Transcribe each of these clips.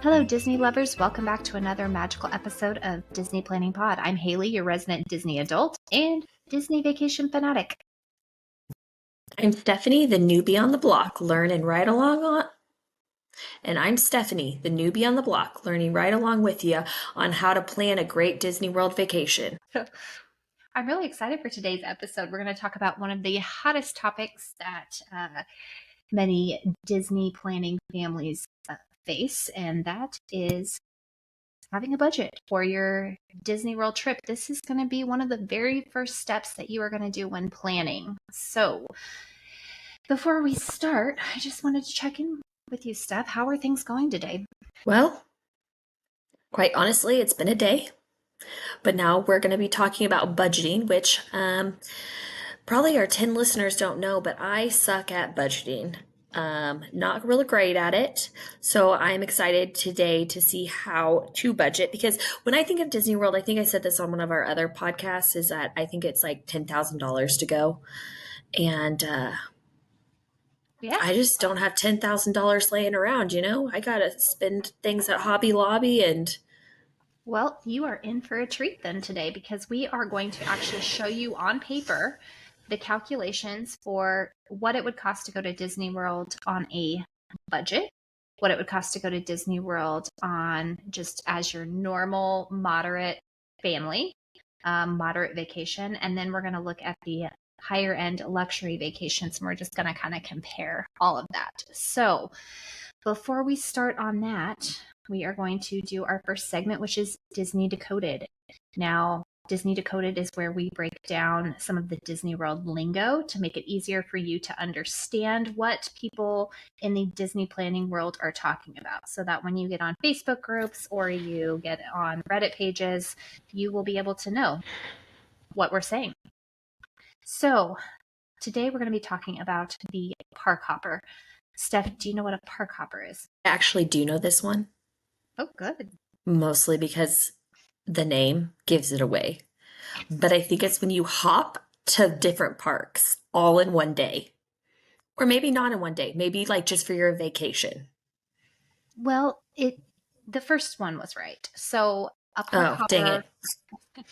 Hello, Disney lovers. Welcome back to another magical episode of Disney Planning Pod. I'm Haley, your resident Disney adult and Disney vacation fanatic. I'm Stephanie, the newbie on the block, learning right along on. And I'm Stephanie, the newbie on the block, learning right along with you on how to plan a great Disney World vacation. I'm really excited for today's episode. We're going to talk about one of the hottest topics that many Disney planning families face, and that is having a budget for your Disney World trip. This is going to be one of the very first steps that you are going to do when planning. So before we start, I just wanted to check in with you, Steph. How are things going today? Well, quite honestly, it's been a day. But now we're going to be talking about budgeting, which probably our 10 listeners don't know, but I suck at budgeting. Not really great at it. So I'm excited today to see how to budget, because when I think of Disney World, I think I said this on one of our other podcasts, is that I think it's like $10,000 to go. And I just don't have $10,000 laying around, I got to spend things at Hobby Lobby and... Well, you are in for a treat then today, because we are going to actually show you on paper the calculations for what it would cost to go to Disney World on a budget, what it would cost to go to Disney World on just as your normal, moderate family, moderate vacation. And then we're going to look at the higher end luxury vacations, and we're just going to kind of compare all of that. So before we start on that, we are going to do our first segment, which is Disney Decoded. Now, Disney Decoded is where we break down some of the Disney World lingo to make it easier for you to understand what people in the Disney planning world are talking about, so that when you get on Facebook groups or you get on Reddit pages, you will be able to know what we're saying. So today we're going to be talking about the park hopper. Steph, do you know what a park hopper is? I actually do know this one. Oh, good. Mostly because the name gives it away. But I think it's when you hop to different parks all in one day. Or maybe not in one day. Maybe like just for your vacation. Well, the first one was right. So a park hopper, dang it.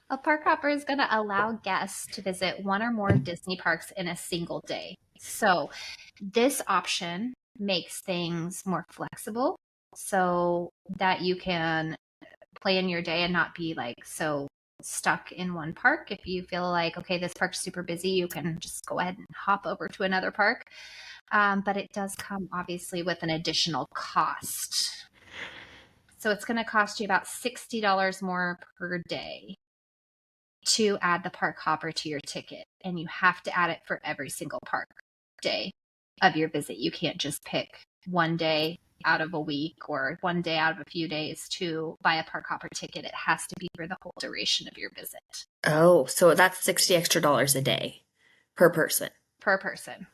A park hopper is going to allow guests to visit one or more Disney parks in a single day. So this option makes things more flexible so that you can plan your day and not be like so stuck in one park. If you feel like, okay, this park's super busy, you can just go ahead and hop over to another park. But it does come obviously with an additional cost. So it's going to cost you about $60 more per day to add the park hopper to your ticket. And you have to add it for every single park day of your visit. You can't just pick one day out of a week or one day out of a few days to buy a park hopper ticket. It has to be for the whole duration of your visit. Oh, so that's $60 extra a day per person. Per person.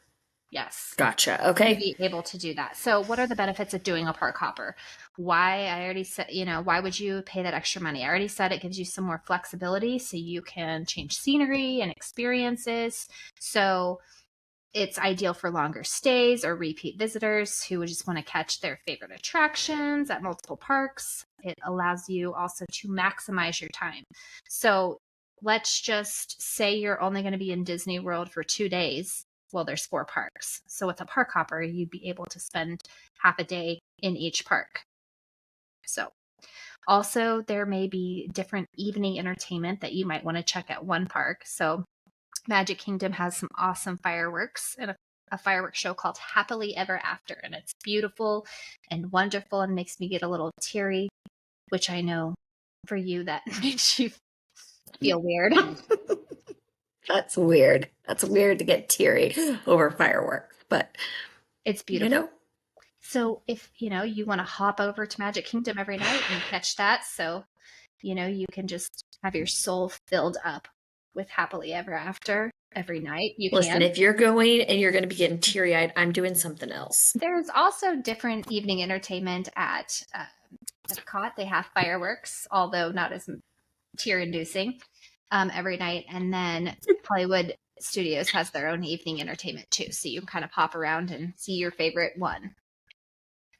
Yes. Gotcha. Okay. To be able to do that. So what are the benefits of doing a park hopper? Why? I already said, why would you pay that extra money? I already said it gives you some more flexibility so you can change scenery and experiences. So it's ideal for longer stays or repeat visitors who would just want to catch their favorite attractions at multiple parks. It allows you also to maximize your time. So let's just say you're only going to be in Disney World for 2 days. Well, there's 4 parks. So with a park hopper, you'd be able to spend half a day in each park. So also there may be different evening entertainment that you might want to check at one park. So Magic Kingdom has some awesome fireworks and a fireworks show called Happily Ever After. And it's beautiful and wonderful and makes me get a little teary, which I know for you that makes you feel weird. That's weird. That's weird to get teary over fireworks, but it's beautiful. So if, you want to hop over to Magic Kingdom every night and catch that, so, you can just have your soul filled up with Happily Ever After every night. Listen, if you're going and you're going to be getting teary-eyed, I'm doing something else. There's also different evening entertainment at Epcot. They have fireworks, although not as tear-inducing, every night. And then Hollywood Studios has their own evening entertainment too. So you can kind of hop around and see your favorite one.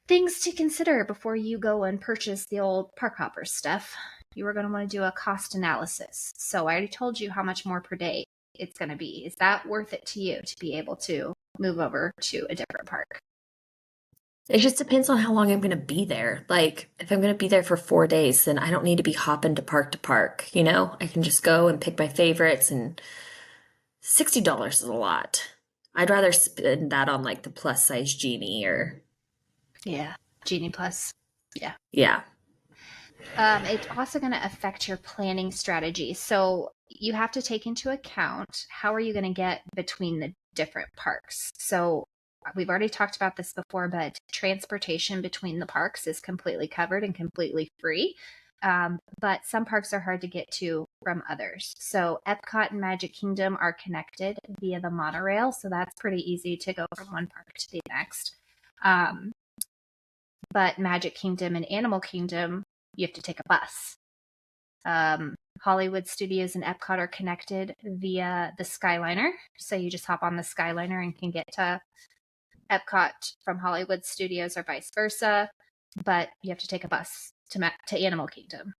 Things to consider before you go and purchase the old park hopper stuff. You are going to want to do a cost analysis. So I already told you how much more per day it's going to be. Is that worth it to you to be able to move over to a different park? It just depends on how long I'm going to be there. Like, if I'm going to be there for 4 days, then I don't need to be hopping to park, you know? I can just go and pick my favorites, and $60 is a lot. I'd rather spend that on like the plus size genie or, Yeah. Genie Plus. Yeah. yeah. It's also going to affect your planning strategy. So you have to take into account how are you going to get between the different parks. So we've already talked about this before, but transportation between the parks is completely covered and completely free. But some parks are hard to get to from others. So Epcot and Magic Kingdom are connected via the monorail. So that's pretty easy to go from one park to the next. But Magic Kingdom and Animal Kingdom, you have to take a bus. Hollywood Studios and Epcot are connected via the Skyliner. So you just hop on the Skyliner and can get to Epcot from Hollywood Studios or vice versa. But you have to take a bus to Animal Kingdom.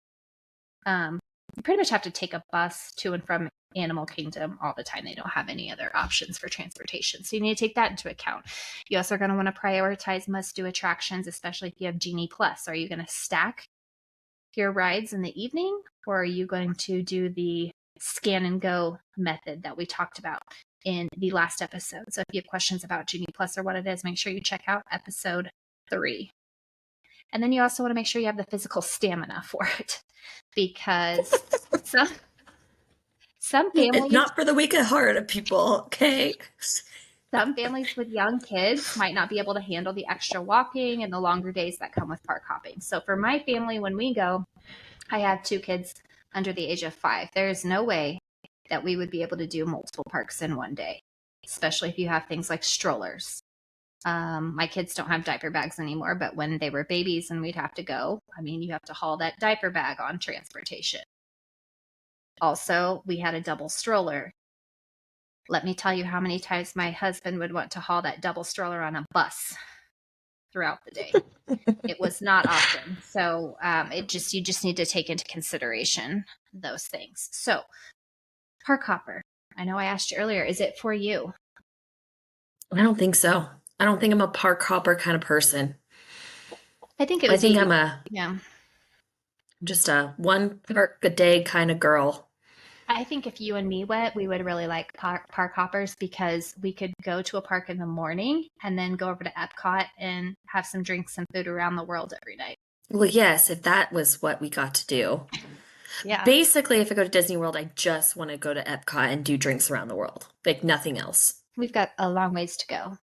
You pretty much have to take a bus to and from Animal Kingdom all the time. They don't have any other options for transportation. So you need to take that into account. You also are going to want to prioritize must-do attractions, especially if you have Genie Plus. Are you going to stack your rides in the evening, or are you going to do the scan and go method that we talked about in the last episode? So if you have questions about Genie Plus or what it is, make sure you check out episode 3. And then you also want to make sure you have the physical stamina for it, because some It's families not for the weak at heart, people, okay? some families with young kids might not be able to handle the extra walking and the longer days that come with park hopping. So for my family, when we go, I have 2 kids under the age of 5. There is no way that we would be able to do multiple parks in one day, especially if you have things like strollers. My kids don't have diaper bags anymore, but when they were babies and we'd have to go, I mean, you have to haul that diaper bag on transportation. Also, we had a double stroller. Let me tell you how many times my husband would want to haul that double stroller on a bus throughout the day. It was not often. So you just need to take into consideration those things. So park hopper. I know I asked you earlier, is it for you? I don't think so. I don't think I'm a park hopper kind of person. I think it I would think be, I'm yeah. just a one park a day kind of girl. I think if you and me went, we would really like park hoppers, because we could go to a park in the morning and then go over to Epcot and have some drinks and food around the world every night. Well, yes, if that was what we got to do. Yeah. Basically, if I go to Disney World, I just want to go to Epcot and do drinks around the world. Like nothing else. We've got a long ways to go.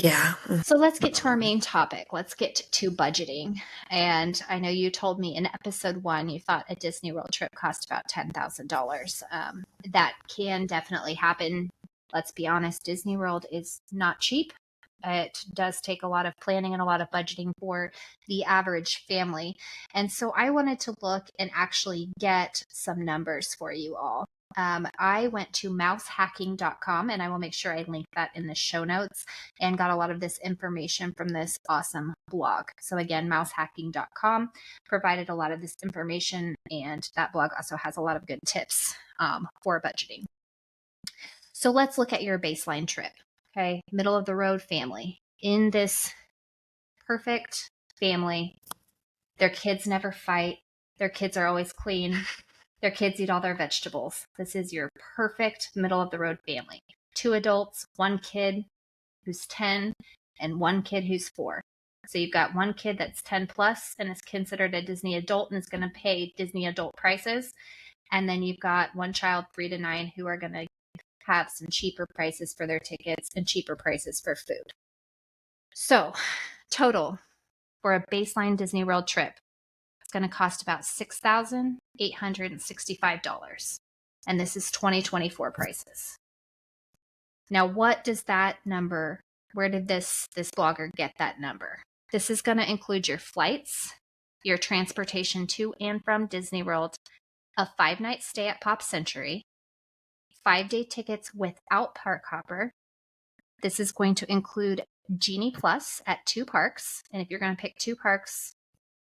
Yeah. So let's get to our main topic. Let's get to budgeting. And I know you told me in episode 1 you thought a Disney World trip cost about $10,000. That can definitely happen. Let's be honest, Disney World is not cheap. It does take a lot of planning and a lot of budgeting for the average family. And so I wanted to look and actually get some numbers for you all. I went to mousehacking.com, and I will make sure I link that in the show notes, and got a lot of this information from this awesome blog. So again, mousehacking.com provided a lot of this information, and that blog also has a lot of good tips for budgeting. So let's look at your baseline trip. Okay, middle of the road family. In this perfect family, their kids never fight. Their kids are always clean. Their kids eat all their vegetables. This is your perfect middle of the road family. 2 adults, 1 kid who's 10, and 1 kid who's 4. So you've got 1 kid that's 10 plus and is considered a Disney adult and is going to pay Disney adult prices. And then you've got 1 child, 3 to 9, who are going to have some cheaper prices for their tickets and cheaper prices for food. So total for a baseline Disney World trip, it's going to cost about $6,865. And this is 2024 prices. Now, what does that number, where did this blogger get that number? This is going to include your flights, your transportation to and from Disney World, a 5-night stay at Pop Century, 5-day tickets without Park Hopper, This is going to include Genie Plus at 2 parks. And if you're going to pick 2 parks,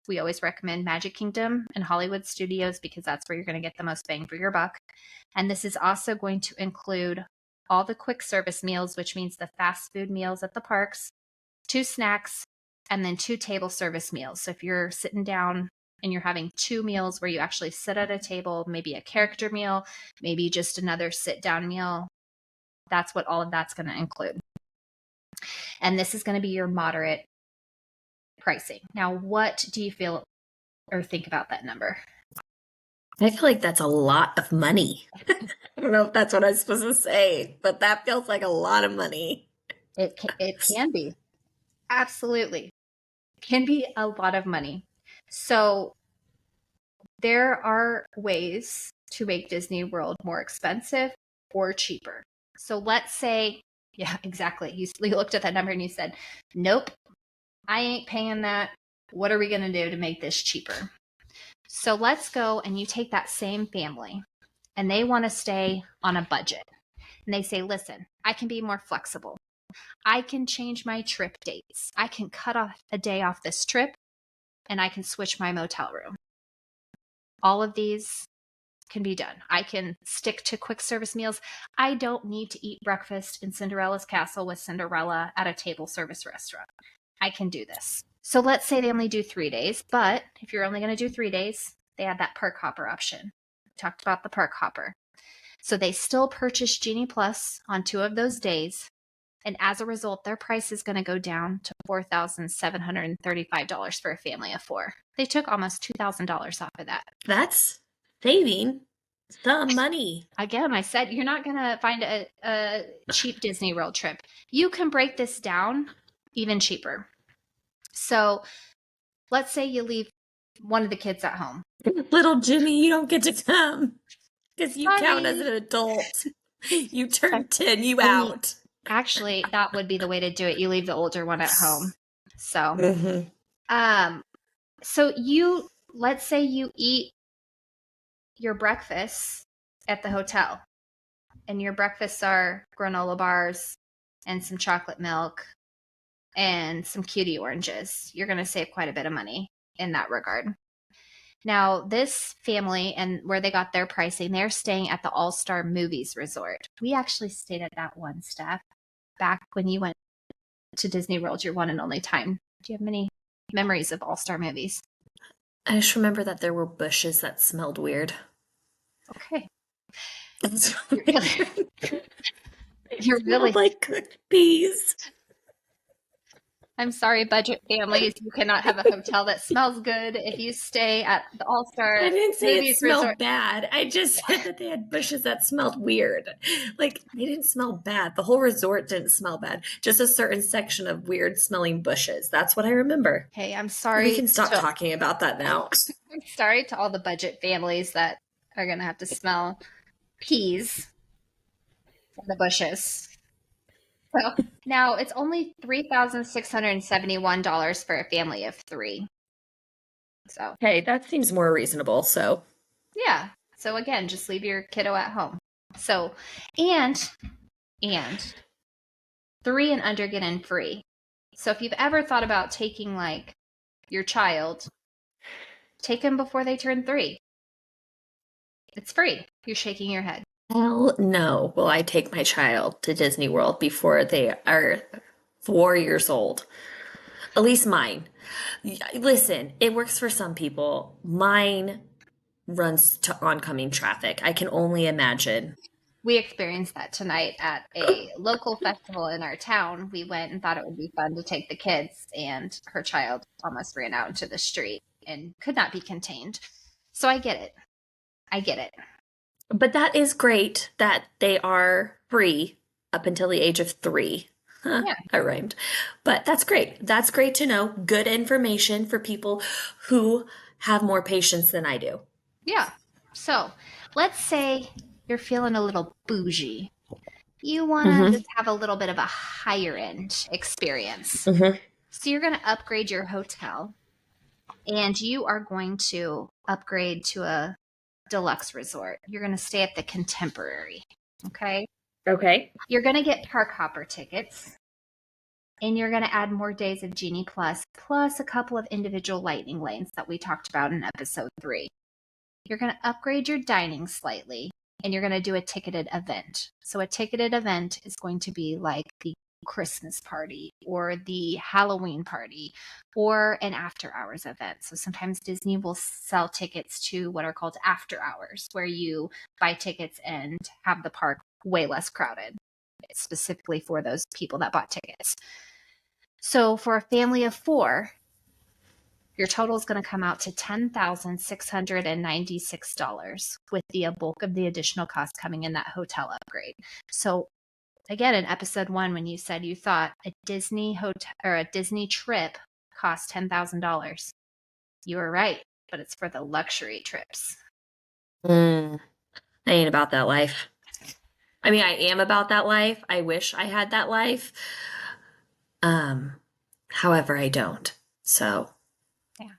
we always recommend Magic Kingdom and Hollywood Studios because that's where you're going to get the most bang for your buck. And this is also going to include all the quick service meals, which means the fast food meals at the parks, 2 snacks, and then 2 table service meals. So if you're sitting down and you're having 2 meals where you actually sit at a table, maybe a character meal, maybe just another sit down meal, that's what all of that's going to include. And this is going to be your moderate pricing. Now, what do you feel or think about that number? I feel like that's a lot of money. I don't know if that's what I was supposed to say, but that feels like a lot of money. It can be. Absolutely. It can be a lot of money. So there are ways to make Disney World more expensive or cheaper. So let's say, yeah, exactly. You looked at that number and you said, nope, I ain't paying that. What are we going to do to make this cheaper? So let's go and you take that same family and they want to stay on a budget. And they say, listen, I can be more flexible. I can change my trip dates. I can cut off a day off this trip and I can switch my motel room. All of these can be done. I can stick to quick service meals. I don't need to eat breakfast in Cinderella's castle with Cinderella at a table service restaurant. I can do this. So let's say they only do 3 days, but if you're only going to do 3 days, they add that park hopper option. We talked about the park hopper. So they still purchase Genie Plus on 2 of those days. And as a result, their price is going to go down to $4,735 for a family of 4. They took almost $2,000 off of that. That's saving some money. Again, I said you're not going to find a cheap Disney World trip. You can break this down even cheaper. So let's say you leave one of the kids at home. Little Jimmy, you don't get to come because you count as an adult. You turn 10, you out. Actually, that would be the way to do it. You leave the older one at home. So, so let's say you eat your breakfast at the hotel, and your breakfasts are granola bars and some chocolate milk and some cutie oranges. You're going to save quite a bit of money in that regard. Now, this family and where they got their pricing, they're staying at the All-Star Movies Resort. We actually stayed at that one, Steph, back when you went to Disney World, your one and only time. Do you have many memories of All-Star Movies? I just remember that there were bushes that smelled weird. Okay. You're really like cooked peas. I'm sorry, budget families. You cannot have a hotel that smells good if you stay at the All-Star. I didn't say Movies it smelled Resort. bad. I just said that they had bushes that smelled weird. Like, they didn't smell bad. The whole resort didn't smell bad. Just a certain section of weird smelling bushes. That's what I remember. Hey, I'm sorry. We can stop talking about that now. I'm sorry to all the budget families that are going to have to smell peas in the bushes. So now it's only $3,671 for a family of 3. So hey, that seems more reasonable. So yeah. So again, just leave your kiddo at home. So and 3 and under get in free. So if you've ever thought about taking like your child, take them before they turn 3. It's free. You're shaking your head. hell no will I take my child to Disney World before they are 4 years old. At least mine. Listen, it works for some people. Mine runs to oncoming traffic. I can only imagine. We experienced that tonight at a local festival in our town. We went and thought it would be fun to take the kids, and her child almost ran out into the street and could not be contained. So I get it. But that is great that they are free up until the age of 3. Huh, yeah. I rhymed. But that's great. That's great to know. Good information for people who have more patience than I do. Yeah. So let's say you're feeling a little bougie. You want to just have a little bit of a higher end experience. So you're going to upgrade your hotel, and you are going to upgrade to a deluxe resort. You're going to stay at the Contemporary. Okay. Okay. You're going to get park hopper tickets, and you're going to add more days of Genie Plus, plus a couple of individual lightning lanes that we talked about in episode 3. You're going to upgrade your dining slightly, and you're going to do a ticketed event. So a ticketed event is going to be like the Christmas party or the Halloween party or an after hours event. So sometimes Disney will sell tickets to what are called after hours, where you buy tickets and have the park way less crowded. It's specifically for those people that bought tickets. So for a family of 4, your total is going to come out to $10,696 with the bulk of the additional cost coming in that hotel upgrade. So again, in episode 1, when you said you thought a Disney hotel or a Disney trip cost $10,000, you were right, but it's for the luxury trips. I ain't about that life. I mean, I am about that life. I wish I had that life. However, I don't. So, yeah.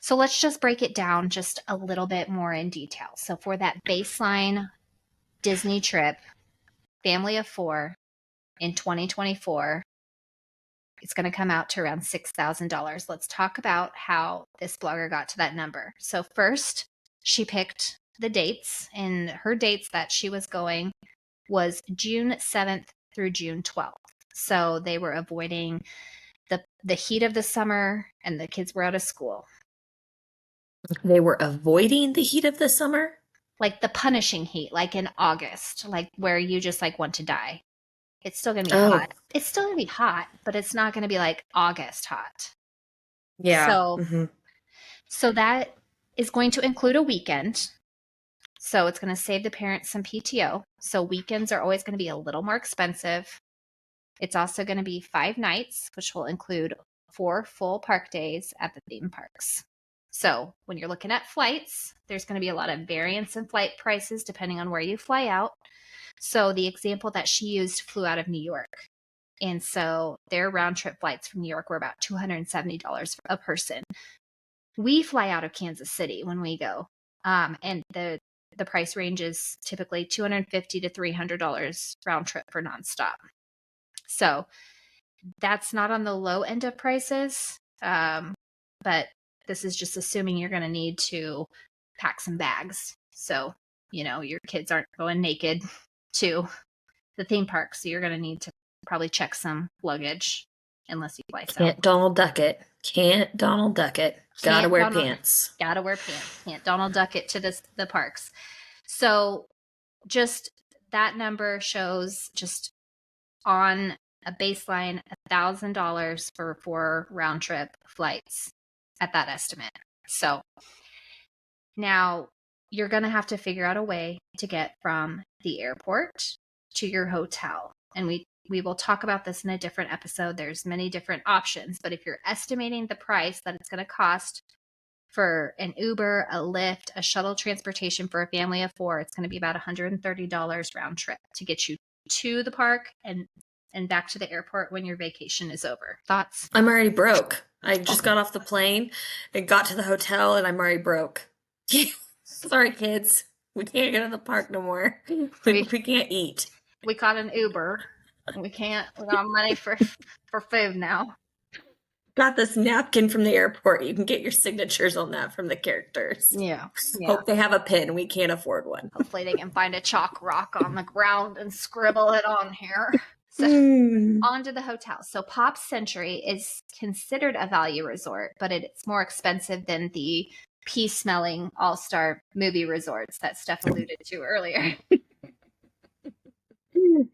So let's just break it down just a little bit more in detail. So for that baseline Disney trip, family of 4 in 2024, it's going to come out to around $6,000. Let's talk about how this blogger got to that number. So first, she picked the dates, and her dates that she was going was June 7th through June 12th. So they were avoiding the heat of the summer, and the kids were out of school. they were avoiding the heat of the summer? Like the punishing heat, like in August, like where you just like want to die. It's still going to be hot. It's still going to be hot, but it's not going to be like August hot. Yeah. So that is going to include a weekend. So it's going to save the parents some PTO. So weekends are always going to be a little more expensive. It's also going to be 5 nights, which will include 4 full park days at the theme parks. So when you're looking at flights, there's going to be a lot of variance in flight prices depending on where you fly out. So the example that she used flew out of New York. And so their round trip flights from New York were about $270 a person. We fly out of Kansas City when we go. And the price range is typically $250 to $300 round trip for nonstop. So that's not on the low end of prices. But this is just assuming you're going to need to pack some bags. So, your kids aren't going naked to the theme park. So you're going to need to probably check some luggage unless you fly south. Can't Donald Duck it. Gotta wear pants. Gotta wear pants. Can't Donald Duck it to the parks. So just that number shows just on a baseline $1,000 for 4 round trip flights at that estimate. So now you're going to have to figure out a way to get from the airport to your hotel. And we will talk about this in a different episode. There's many different options, but if you're estimating the price that it's going to cost for an Uber, a Lyft, a shuttle transportation for a family of 4, it's going to be about $130 round trip to get you to the park and back to the airport when your vacation is over. Thoughts? I'm already broke. I just got off the plane and got to the hotel, and I'm already broke. Sorry, kids. We can't go to the park no more. We can't eat. We caught an Uber. We got money for food now. Got this napkin from the airport. You can get your signatures on that from the characters. Yeah. Hope they have a pen. We can't afford one. Hopefully they can find a chalk rock on the ground and scribble it on here. So on to the hotel. So Pop Century is considered a value resort, but it's more expensive than the pea-smelling all-star movie resorts that Steph alluded to earlier.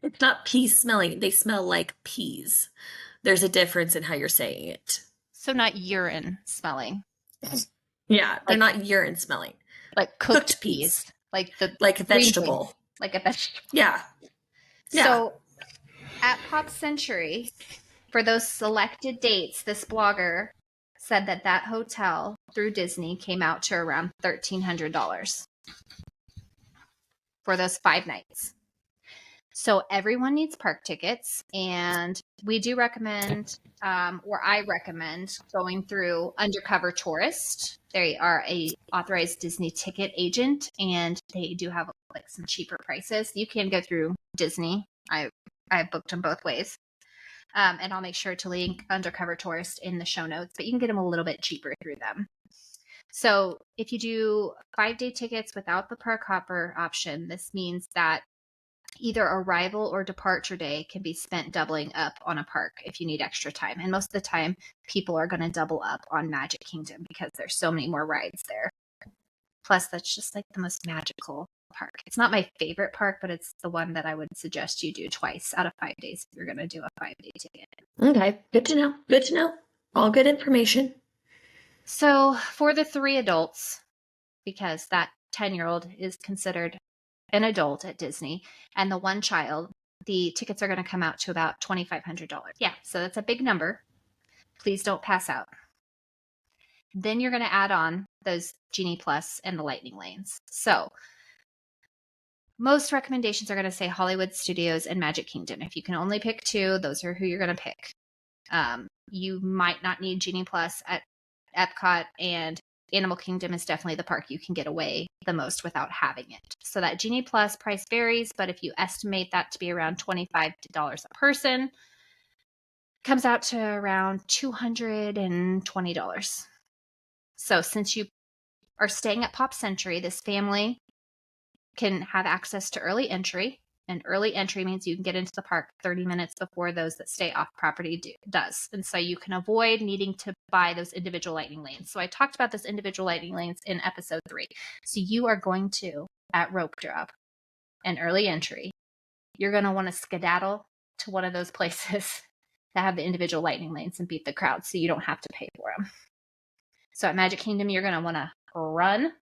It's not pea smelling. They smell like peas. There's a difference in how you're saying it. So not urine smelling. Yeah, they're not urine smelling. Like cooked peas. Like a vegetable. Like a vegetable. Yeah. So at Pop Century, for those selected dates, this blogger said that hotel through Disney came out to around $1,300 for those 5 nights. So everyone needs park tickets, and we do recommend, or I recommend going through Undercover Tourist. They are a authorized Disney ticket agent, and they do have like some cheaper prices. You can go through Disney. I've booked them both ways. And I'll make sure to link Undercover Tourist in the show notes, but you can get them a little bit cheaper through them. So if you do 5-day tickets without the park hopper option, this means that either arrival or departure day can be spent doubling up on a park if you need extra time. And most of the time, people are going to double up on Magic Kingdom because there's so many more rides there. Plus, that's just like the most magical park. It's not my favorite park, but it's the one that I would suggest you do twice out of 5 days if you're going to do a 5-day ticket. Okay, good to know. Good to know. All good information. So for the 3 adults, because that 10-year-old is considered an adult at Disney, and the 1 child, the tickets are going to come out to about $2,500. Yeah, so that's a big number. Please don't pass out. Then you're going to add on those Genie Plus and the Lightning Lanes. So most recommendations are going to say Hollywood Studios and Magic Kingdom. If you can only pick 2, those are who you're going to pick. You might not need Genie Plus at Epcot, and Animal Kingdom is definitely the park you can get away the most without having it. So that Genie Plus price varies, but if you estimate that to be around $25 a person, comes out to around $220. So since you are staying at Pop Century, this family can have access to early entry. And early entry means you can get into the park 30 minutes before those that stay off property does. And so you can avoid needing to buy those individual lightning lanes. So I talked about those individual lightning lanes in episode 3. So you are going to, at rope drop and early entry, you're going to want to skedaddle to one of those places that have the individual lightning lanes and beat the crowd so you don't have to pay for them. So at Magic Kingdom, you're going to want to run.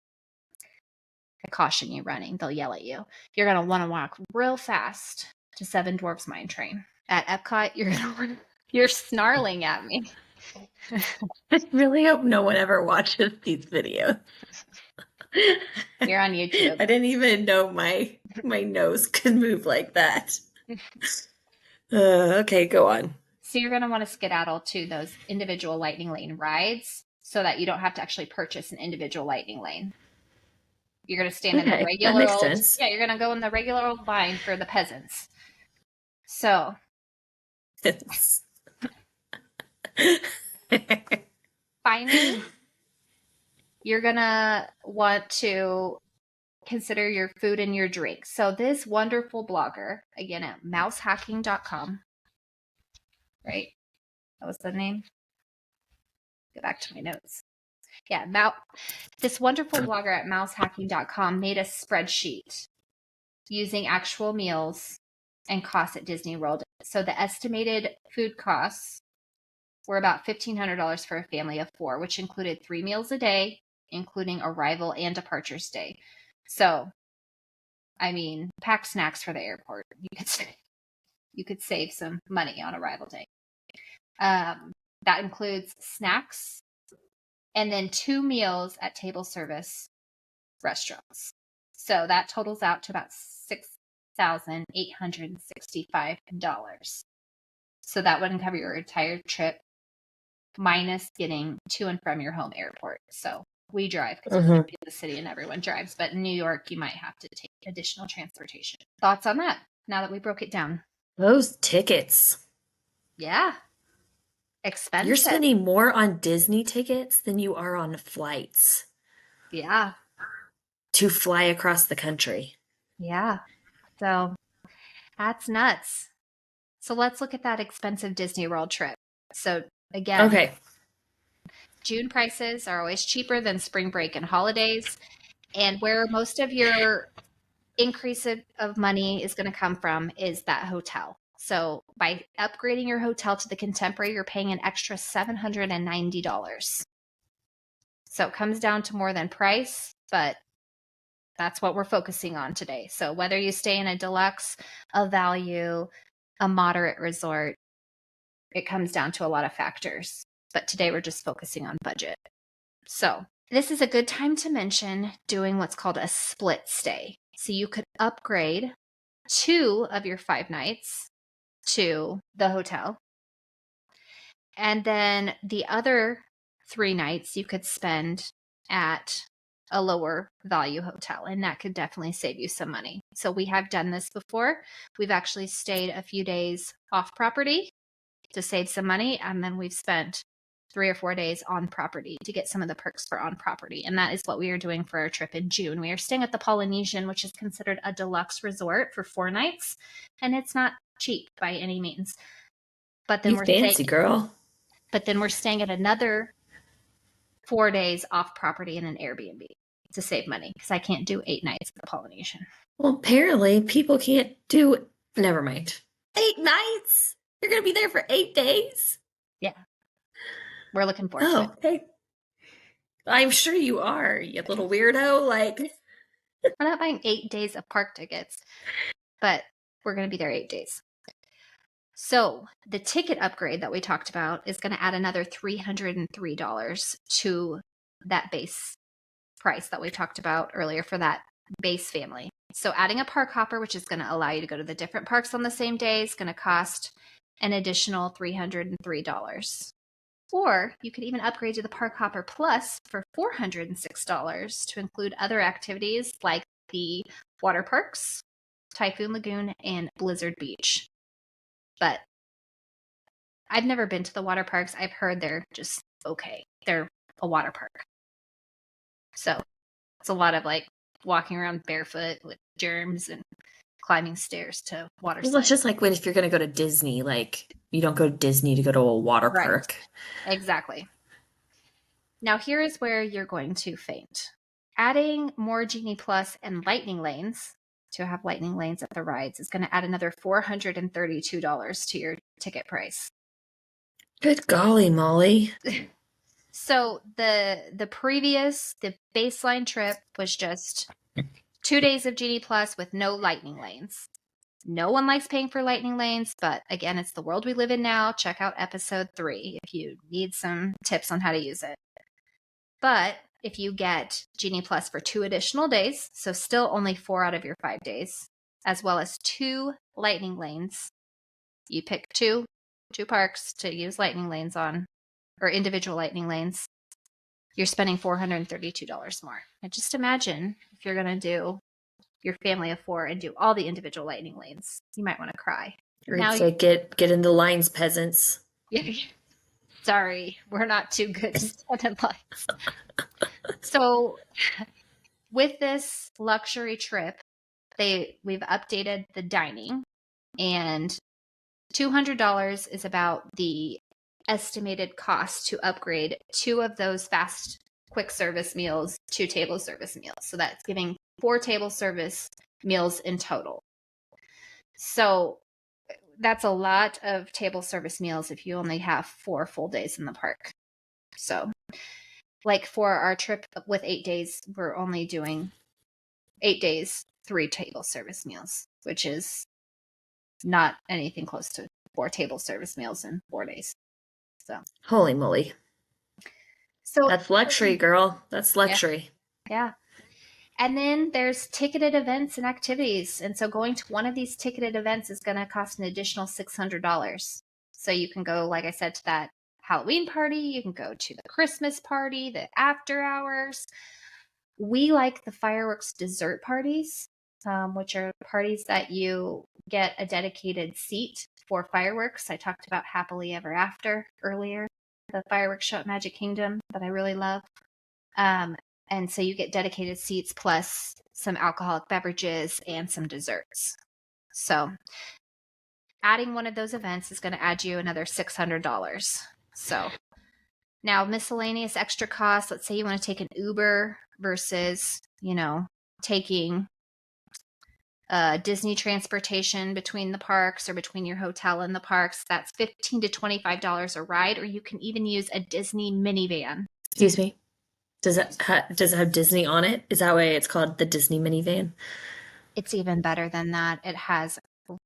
I caution you running. They'll yell at you. You're going to want to walk real fast to Seven Dwarfs Mine Train. At Epcot, you're snarling at me. I really hope no one ever watches these videos. You're on YouTube. I didn't even know my nose could move like that. Okay, go on. So you're going to want to skedaddle to those individual lightning lane rides so that you don't have to actually purchase an individual lightning lane. You're going to stand in the regular that makes sense. Yeah, you're going to go in the regular old line for the peasants. So finally, you're going to want to consider your food and your drink. So this wonderful blogger, again at mousehacking.com, right? That was the name. Go back to my notes. Yeah, this wonderful blogger at mousehacking.com made a spreadsheet using actual meals and costs at Disney World. So the estimated food costs were about $1,500 for a family of 4, which included 3 meals a day, including arrival and departures day. So, I mean, pack snacks for the airport. You could save some money on arrival day. That includes snacks and then 2 meals at table service restaurants. So that totals out to about $6,865. So that wouldn't cover your entire trip minus getting to and from your home airport. So we drive because we're in the city and everyone drives. But in New York, you might have to take additional transportation. Thoughts on that now that we broke it down? Those tickets. Yeah. Expensive. You're spending more on Disney tickets than you are on flights. Yeah. To fly across the country. Yeah. So that's nuts. So let's look at that expensive Disney World trip. So again, okay. June prices are always cheaper than spring break and holidays. And where most of your increase of money is going to come from is that hotel. So by upgrading your hotel to the Contemporary, you're paying an extra $790. So it comes down to more than price, but that's what we're focusing on today. So whether you stay in a deluxe, a value, a moderate resort, it comes down to a lot of factors. But today we're just focusing on budget. So this is a good time to mention doing what's called a split stay. So you could upgrade 2 of your 5 nights to the hotel. And then the other 3 nights you could spend at a lower value hotel, and that could definitely save you some money. So we have done this before. We've actually stayed a few days off property to save some money, and then we've spent 3 or 4 days on property to get some of the perks for on property. And that is what we are doing for our trip in June. We are staying at the Polynesian, which is considered a deluxe resort for 4 nights, and it's not cheap by any means. But then You fancy, girl. But then we're staying at another 4 days off property in an Airbnb to save money because I can't do 8 nights at the Polynesian. Well, apparently people can't do. Never mind. 8 nights? You're going to be there for 8 days? Yeah. We're looking forward to it. Okay. I'm sure you are, you little weirdo. Like, I'm not buying 8 days of park tickets, but we're going to be there 8 days. So the ticket upgrade that we talked about is going to add another $303 to that base price that we talked about earlier for that base family. So adding a park hopper, which is going to allow you to go to the different parks on the same day, is going to cost an additional $303. Or you could even upgrade to the Park Hopper Plus for $406 to include other activities like the water parks, Typhoon Lagoon, and Blizzard Beach. But I've never been to the water parks. I've heard they're just okay. They're a water park. So it's a lot of like walking around barefoot with germs and climbing stairs to water slides. well, it's just like when if you're going to go to Disney, like you don't go to Disney to go to a water Right. park. Exactly. Now here is where you're going to faint. Adding more Genie Plus and lightning lanes to have lightning lanes at the rides is going to add another $432 to your ticket price. Good golly, Molly. So the baseline trip was just 2 days of Genie Plus with no lightning lanes. No one likes paying for lightning lanes, but again, it's the world we live in now. Check out episode 3 if you need some tips on how to use it. But if you get Genie Plus for 2 additional days, so still only 4 out of your 5 days, as well as 2 lightning lanes, you pick two parks to use lightning lanes on, or individual lightning lanes, you're spending $432 more. And just imagine if you're going to do your family of 4 and do all the individual lightning lanes. You might want to cry. Or now say, get in the lines, peasants. Sorry, we're not too good to stand in lines. So with this luxury trip, we've updated the dining, and $200 is about the estimated cost to upgrade 2 of those fast quick service meals to table service meals. So that's giving 4 table service meals in total. So that's a lot of table service meals if you only have 4 full days in the park. So like for our trip with 8 days, we're only doing 8 days, 3 table service meals, which is not anything close to 4 table service meals in 4 days. So holy moly. So that's luxury, girl. That's luxury. Yeah. And then there's ticketed events and activities. And so going to one of these ticketed events is going to cost an additional $600. So you can go, like I said, to that Halloween party. You can go to the Christmas party, the after hours. We like the fireworks dessert parties, which are parties that you get a dedicated seat for fireworks. I talked about Happily Ever After earlier, the fireworks show at Magic Kingdom that I really love. And so you get dedicated seats plus some alcoholic beverages and some desserts. So adding one of those events is going to add you another $600. So now miscellaneous extra costs, let's say you want to take an Uber versus, taking Disney transportation between the parks or between your hotel and the parks. That's $15 to $25 a ride, or you can even use a Disney minivan. Excuse me. Does it have Disney on it? Is that why it's called the Disney minivan? It's even better than that. It has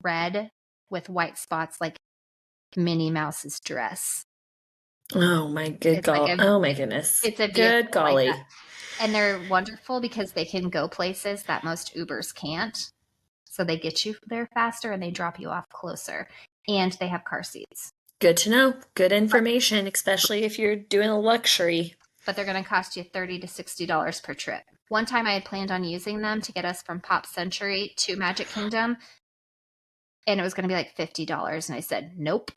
red with white spots like Minnie Mouse's dress. Oh my good golly. Oh my goodness. It's a good golly. Like and they're wonderful because they can go places that most Ubers can't. So they get you there faster and they drop you off closer. And they have car seats. Good to know. Good information, especially if you're doing a luxury. But they're going to cost you $30 to $60 per trip. One time I had planned on using them to get us from Pop Century to Magic Kingdom, and it was going to be like $50. And I said, nope,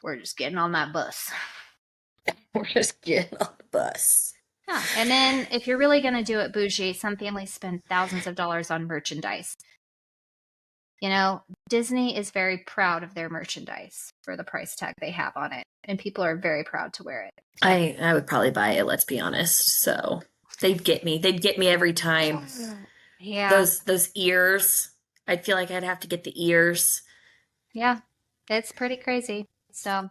we're just getting on that bus. We're just getting on the bus. Yeah. And then if you're really going to do it bougie, some families spend thousands of dollars on merchandise. You know, Disney is very proud of their merchandise for the price tag they have on it, and people are very proud to wear it. I would probably buy it, let's be honest. So they'd get me. They'd get me every time. Yeah. Those ears. I'd feel like I'd have to get the ears. Yeah. It's pretty crazy. So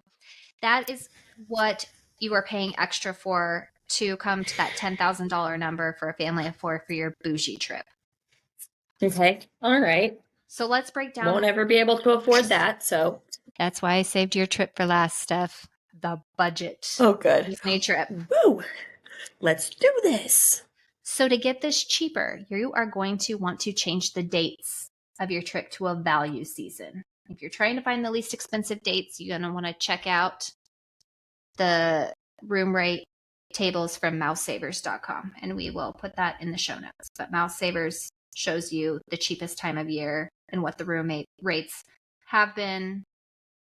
that is what you are paying extra for to come to that $10,000 number for a family of 4 for your bougie trip. Okay. All right. So let's break down. Won't ever be able to afford that, so. That's why I saved your trip for last, Steph. The budget. Oh, good. Disney trip. Woo! Let's do this. So to get this cheaper, you are going to want to change the dates of your trip to a value season. If you're trying to find the least expensive dates, you're going to want to check out the room rate tables from mousesavers.com, and we will put that in the show notes. But Mouse Savers shows you the cheapest time of year and what the room rates have been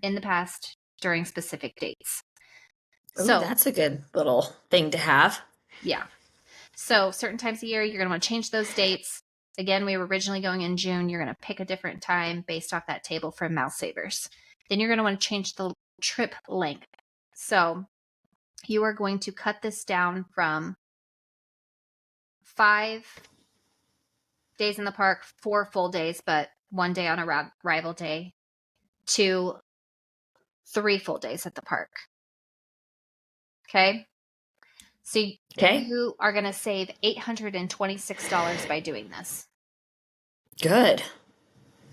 in the past during specific dates. Ooh, So that's a good little thing to have. Yeah. So certain times of year, you're going to want to change those dates. Again, we were originally going in June. You're going to pick a different time based off that table from Mouse Savers. Then you're going to want to change the trip length. So you are going to cut this down from 5 days in the park, 4 full days, but 1 day on arrival day, to 3 full days at the park. Okay? So you are going to save $826 by doing this. Good.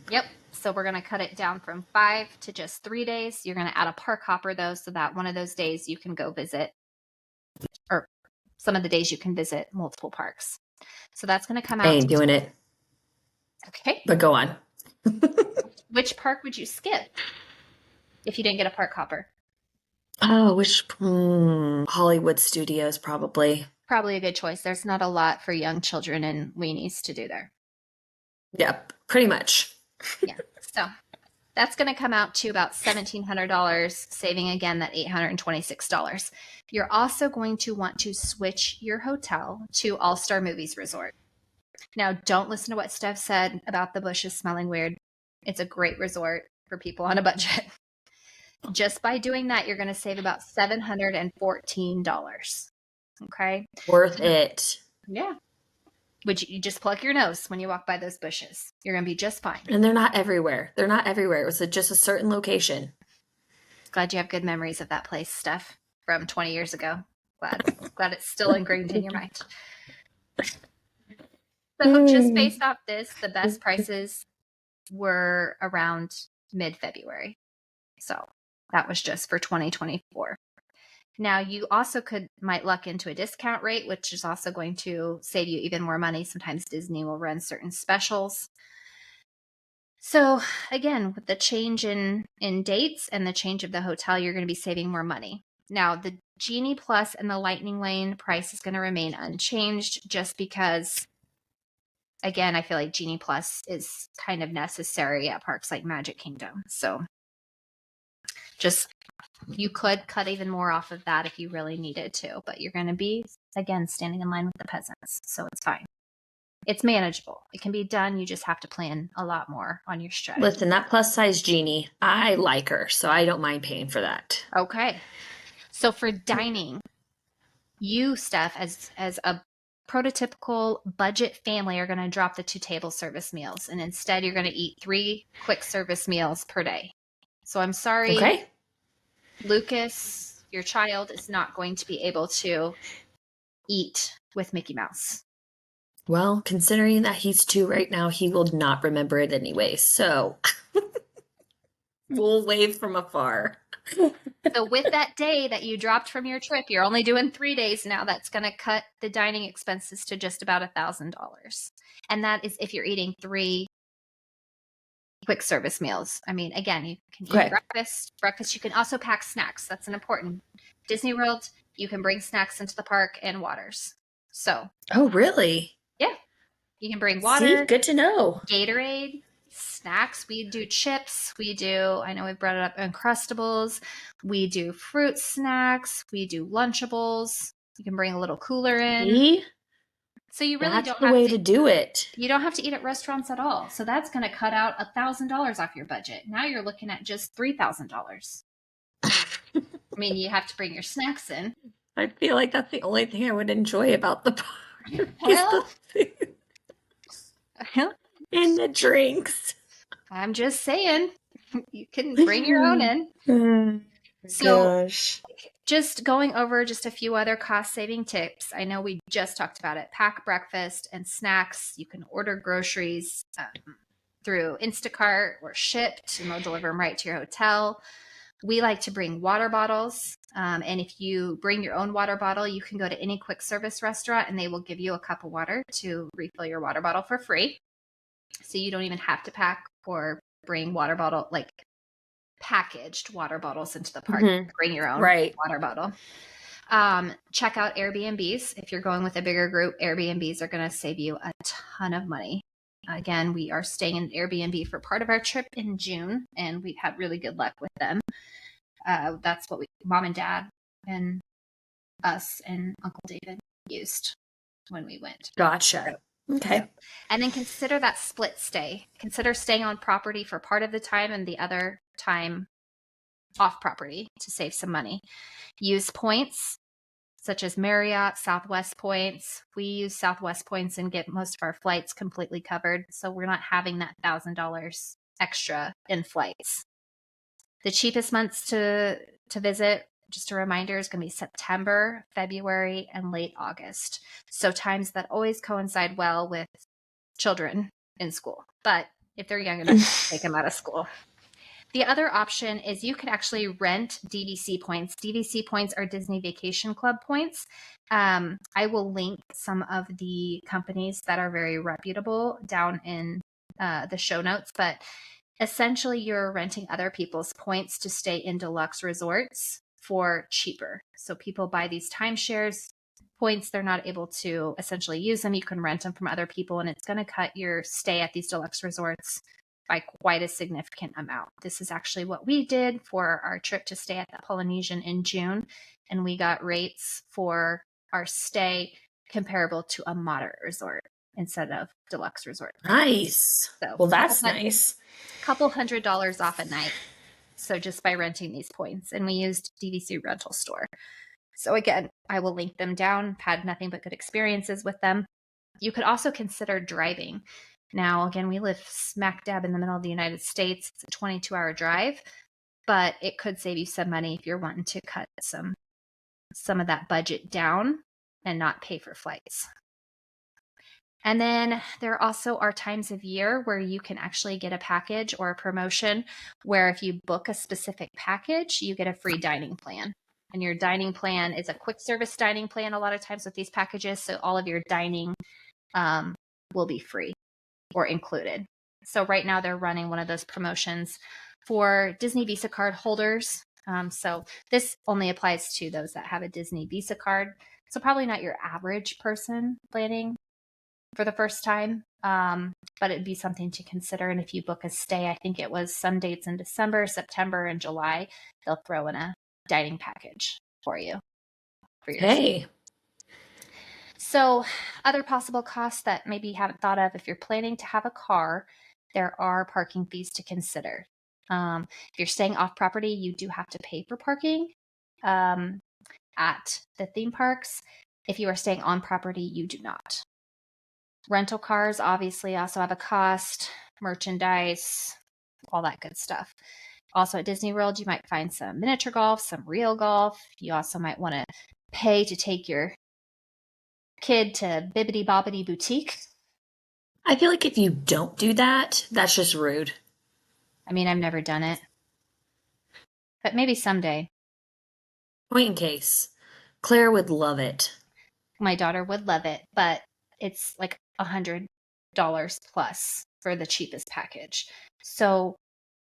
Yep. So we're going to cut it down from 5 to just 3 days. You're going to add a park hopper, though, so that one of those days you can go visit, or some of the days you can visit multiple parks. So that's going to come out. I ain't doing it. Okay. But go on. Which park would you skip if you didn't get a park hopper? Oh, Hollywood Studios, probably. Probably a good choice. There's not a lot for young children and weenies to do there. Yep, pretty much. Yeah. So that's going to come out to about $1,700, saving again that $826. You're also going to want to switch your hotel to All-Star Movies Resort. Now, don't listen to what Steph said about the bushes smelling weird. It's a great resort for people on a budget. Just by doing that, you're going to save about $714. Okay? Worth it. Yeah. Would you just pluck your nose when you walk by those bushes? You're going to be just fine. And they're not everywhere. They're not everywhere. It was just a certain location. Glad you have good memories of that place, Steph, from 20 years ago. Glad it's still ingrained in your mind. So just based off this, the best prices were around mid-February. So that was just for 2024. Now, you also might luck into a discount rate, which is also going to save you even more money. Sometimes Disney will run certain specials. So again, with the change in dates and the change of the hotel, you're going to be saving more money. Now, the Genie Plus and the Lightning Lane price is going to remain unchanged just because, again, I feel like Genie Plus is kind of necessary at parks like Magic Kingdom. So you could cut even more off of that if you really needed to, but you're going to be, again, standing in line with the peasants. So it's fine. It's manageable. It can be done. You just have to plan a lot more on your strategy. Listen, that plus size Genie, I like her, so I don't mind paying for that. Okay. So for dining, you, Steph, as a prototypical budget family, are going to drop the 2 table service meals, and instead you're going to eat 3 quick service meals per day. So I'm sorry. Okay. Lucas, your child, is not going to be able to eat with Mickey Mouse. Well, considering that he's 2 right now, he will not remember it anyway. So we'll wave from afar. So with that day that you dropped from your trip, you're only doing 3 days now. That's going to cut the dining expenses to just about $1,000. And that is if you're eating 3 quick service meals. I mean, again, you can eat Okay. breakfast. You can also pack snacks. That's an important Disney World. You can bring snacks into the park and waters. So Oh, really? yeah, you can bring See, water, good to know. Gatorade, snacks. We do chips. I know we brought it up, Uncrustables. We do fruit snacks. We do Lunchables. You can bring a little cooler in. See, So you really that's don't the have way to to do it. you don't have to eat at restaurants at all. So that's going to cut out $1,000 off your budget. Now you're looking at just $3,000. I mean, you have to bring your snacks in. I feel like that's the only thing I would enjoy about the park is the Well, food and the drinks. I'm just saying, you can bring your own in. Oh, So gosh. just going over just a few other cost saving tips. I know we just talked about it. Pack breakfast and snacks. You can order groceries through Instacart or Shipt, and they'll deliver them right to your hotel. We like to bring water bottles. And if you bring your own water bottle, you can go to any quick service restaurant and they will give you a cup of water to refill your water bottle for free. So you don't even have to pack or bring water bottle, like packaged water bottles into the park. Mhm. Bring your own Right. water bottle. Check out Airbnbs. If you're going with a bigger group, Airbnbs are going to save you a ton of money. Again, we are staying in Airbnb for part of our trip in June, and we've had really good luck with them. That's what mom and dad and us and Uncle David used when we went. Gotcha. Okay. And then consider that split stay. Consider staying on property for part of the time and the other time off property to save some money. Use points such as Marriott, Southwest points. We use Southwest points and get most of our flights completely covered. So we're not having that $1,000 extra in flights. The cheapest months to visit, just a reminder, is going to be September, February, and late August. So times that always coincide well with children in school. But if they're young enough, take them out of school. The other option is you could actually rent DVC points. DVC points are Disney Vacation Club points. I will link some of the companies that are very reputable down in the show notes, but essentially you're renting other people's points to stay in deluxe resorts for cheaper. So people buy these timeshares points, they're not able to essentially use them. You can rent them from other people, and it's going to cut your stay at these deluxe resorts by quite a significant amount. This is actually what we did for our trip to stay at the Polynesian in June, and we got rates for our stay comparable to a moderate resort instead of deluxe resort. Nice. So Well, that's nice. Couple $100 off a night. So just by renting these points, and we used DVC rental store. So again, I will link them down. Had nothing but good experiences with them. You could also consider driving. Now, again, we live smack dab in the middle of the United States. It's a 22-hour drive, but it could save you some money if you're wanting to cut some of that budget down and not pay for flights. And then there also are times of year where you can actually get a package or a promotion where if you book a specific package, you get a free dining plan. And your dining plan is a quick service dining plan a lot of times with these packages. So all of your dining will be free or included. So right now they're running one of those promotions for Disney Visa card holders. So this only applies to those that have a Disney Visa card. So probably not your average person planning for the first time, but it'd be something to consider. And if you book a stay, I think it was some dates in December, September, and July, they'll throw in a dining package for you. Hey. So other possible costs that maybe you haven't thought of, if you're planning to have a car, there are parking fees to consider. If you're staying off property, you do have to pay for parking at the theme parks. If you are staying on property, you do not. Rental cars obviously also have a cost, merchandise, all that good stuff. Also at Disney World, you might find some miniature golf, some real golf. You also might want to pay to take your kid to Bibbidi Bobbidi Boutique. I feel like if you don't do that, that's just rude. I mean, I've never done it, but maybe someday. Point in case. Claire would love it. My daughter would love it, but it's like $100 plus for the cheapest package. So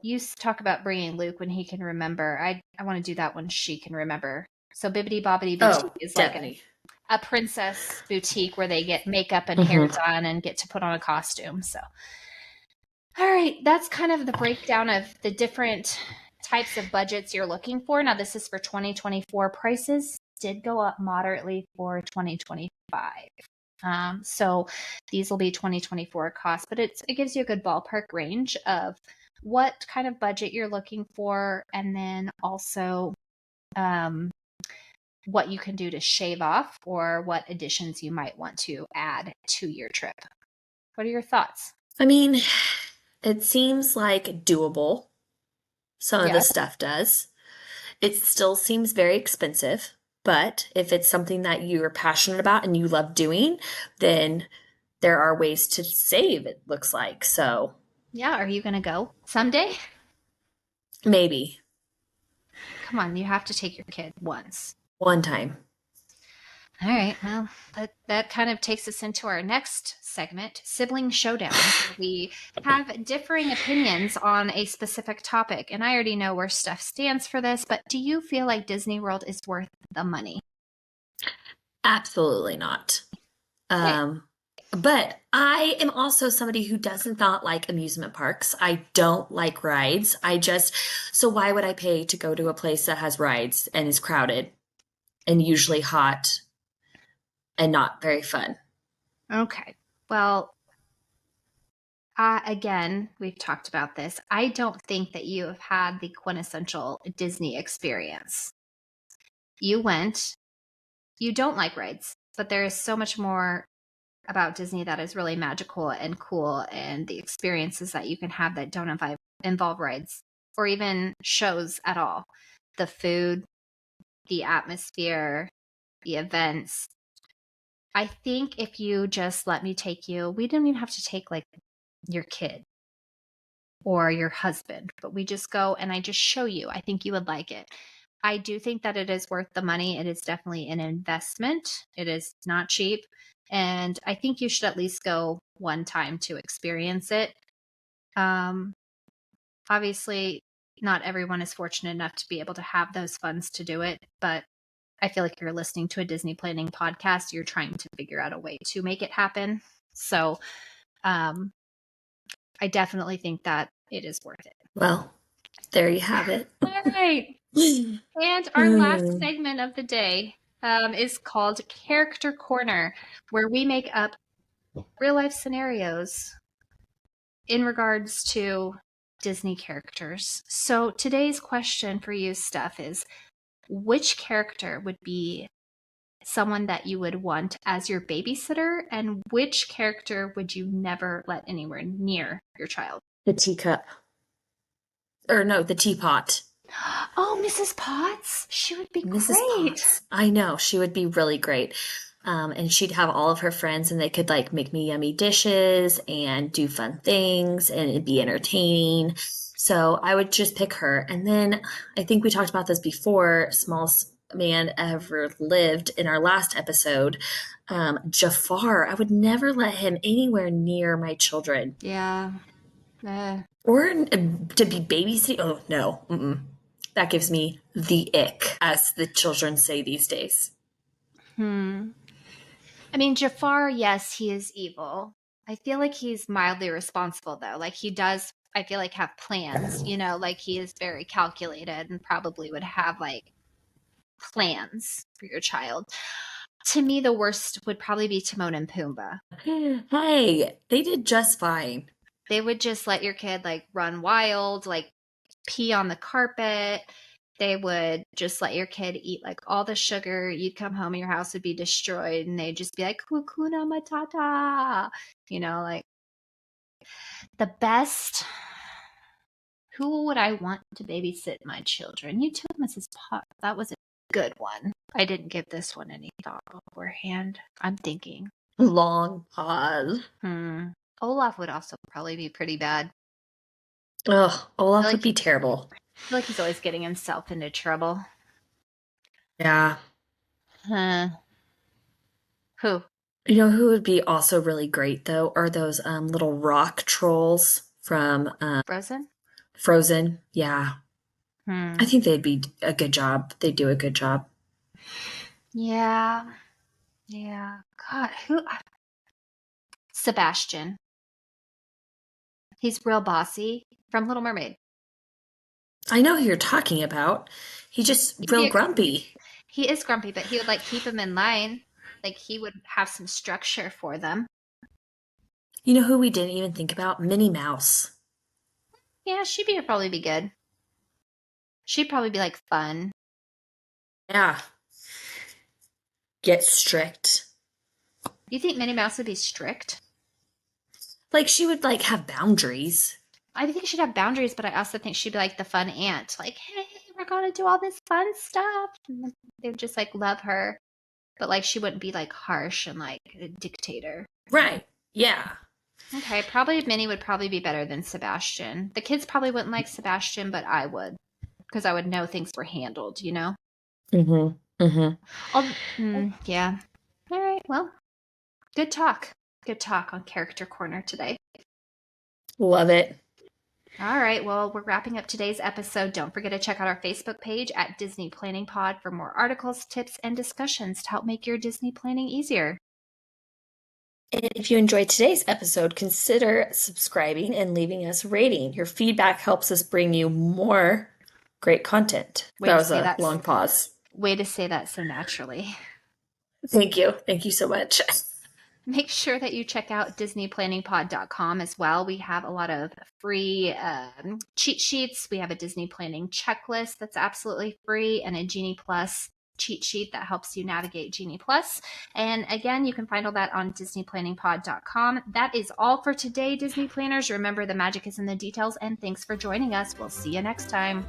you talk about bringing Luke when he can remember. I want to do that when she can remember. So Bibbidi Bobbidi Boutique Oh, is like definitely. a princess boutique where they get makeup and hair Hmm. done and get to put on a costume. So, all right, that's kind of the breakdown of the different types of budgets you're looking for. Now, this is for 2024. Prices did go up moderately for 2025. So these will be 2024 costs, but it gives you a good ballpark range of what kind of budget you're looking for, and then also um, what you can do to shave off or what additions you might want to add to your trip. What are your thoughts? I mean, it seems like doable. Some of Yeah. the stuff does. It still seems very expensive, but if it's something that you are passionate about and you love doing, then there are ways to save, it looks like. So Yeah. Are you going to go someday? maybe Come on, you have to take your kid once. one time. All right. Well, that kind of takes us into our next segment, sibling showdown. We have differing opinions on a specific topic, and I already know where Steph stands for this, but do you feel like Disney World is worth the money? Absolutely not. Okay. Um, but I am also somebody who does not like amusement parks. I don't like rides. So why would I pay to go to a place that has rides and is crowded and usually hot and not very fun? Okay. Well, again, we've talked about this. I don't think that you have had the quintessential Disney experience. You went, you don't like rides, but there is so much more about Disney that is really magical and cool, and the experiences that you can have that don't involve rides or even shows at all. The food, the atmosphere, the events. I think if you just let me take you, we didn't even have to take like your kid or your husband, but we just go and I just show you. I think you would like it. I do think that it is worth the money. It is definitely an investment. It is not cheap. And I think you should at least go one time to experience it. Um, Obviously, not everyone is fortunate enough to be able to have those funds to do it, but I feel like you're listening to a Disney planning podcast. You're trying to figure out a way to make it happen. So um, I definitely think that it is worth it. Well, there you have it. All right. And our last Hmm. segment of the day is called Character Corner, where we make up real life scenarios in regards to Disney characters. So today's question for you, Steph, is which character would be someone that you would want as your babysitter, and which character would you never let anywhere near your child? The teacup. Or no, the teapot. Oh, Mrs. Potts, she would be Mrs. great. Potts. I know, she would be really great. And she'd have all of her friends and they could like make me yummy dishes and do fun things and it'd be entertaining. So I would just pick her. And then I think we talked about this before, smallest man ever lived in our last episode. Jafar, I would never let him anywhere near my children. Yeah. Or to be babysitting. Oh, no. Mm-mm. That gives me the ick, as the children say these days. Hmm. I mean, Jafar, yes, he is evil. I feel like he's mildly responsible, though. Like, he does, I feel like, have plans, like he is very calculated and probably would have, like, plans for your child. To me, the worst would probably be Timon and Pumbaa. Hey, they did just fine. They would just let your kid, like, run wild, like, pee on the carpet. They would just let your kid eat like all the sugar. You'd come home and your house would be destroyed, and they'd just be like, Kukuna Matata. Like the best. Who would I want to babysit my children? You took Mrs. Potts. That was a good one. I didn't give this one any thought beforehand. I'm thinking. Long pause. Olaf would also probably be pretty bad. Ugh, I feel Olaf would like, be terrible. I feel like he's always getting himself into trouble. Yeah. Huh. Who? You know who would be also really great though are those little rock trolls from Frozen? Frozen. Yeah. I Hmm. think they'd be a good job. They'd do a good job. Yeah. Yeah. God, who? Sebastian. He's real bossy from Little Mermaid. I know who you're talking about. He's just He'd be real a good, grumpy. he is grumpy, but he would like keep him in line. Like he would have some structure for them. You know who we didn't even think about? Minnie Mouse. Yeah, probably be good. She'd probably be like fun. Yeah. Get strict. You think Minnie Mouse would be strict? Like she would like have boundaries. I think she'd have boundaries, but I also think she'd be like the fun aunt. Like, hey, we're gonna do all this fun stuff. And like, they would just like love her. But like she wouldn't be like harsh and like a dictator. Right. Yeah. Okay, probably Minnie would probably be better than Sebastian. The kids probably wouldn't like Sebastian, but I would. Because I would know things were handled, you know? Mm-hmm. Mm-hmm. Yeah. All right, well, good talk. Good talk on Character Corner today. Love it. All right, well, we're wrapping up today's episode. Don't forget to check out our Facebook page at Disney Planning Pod for more articles, tips, and discussions to help make your Disney planning easier. And if you enjoyed today's episode, consider subscribing and leaving us a rating. Your feedback helps us bring you more great content. That was a long pause. Way to say that so naturally. Thank you. Thank you so much. Make sure that you check out DisneyPlanningPod.com as well. We have a lot of free cheat sheets. We have a Disney planning checklist that's absolutely free and a Genie Plus cheat sheet that helps you navigate Genie Plus. And again, you can find all that on DisneyPlanningPod.com. That is all for today, Disney planners. Remember, the magic is in the details, and thanks for joining us. We'll see you next time.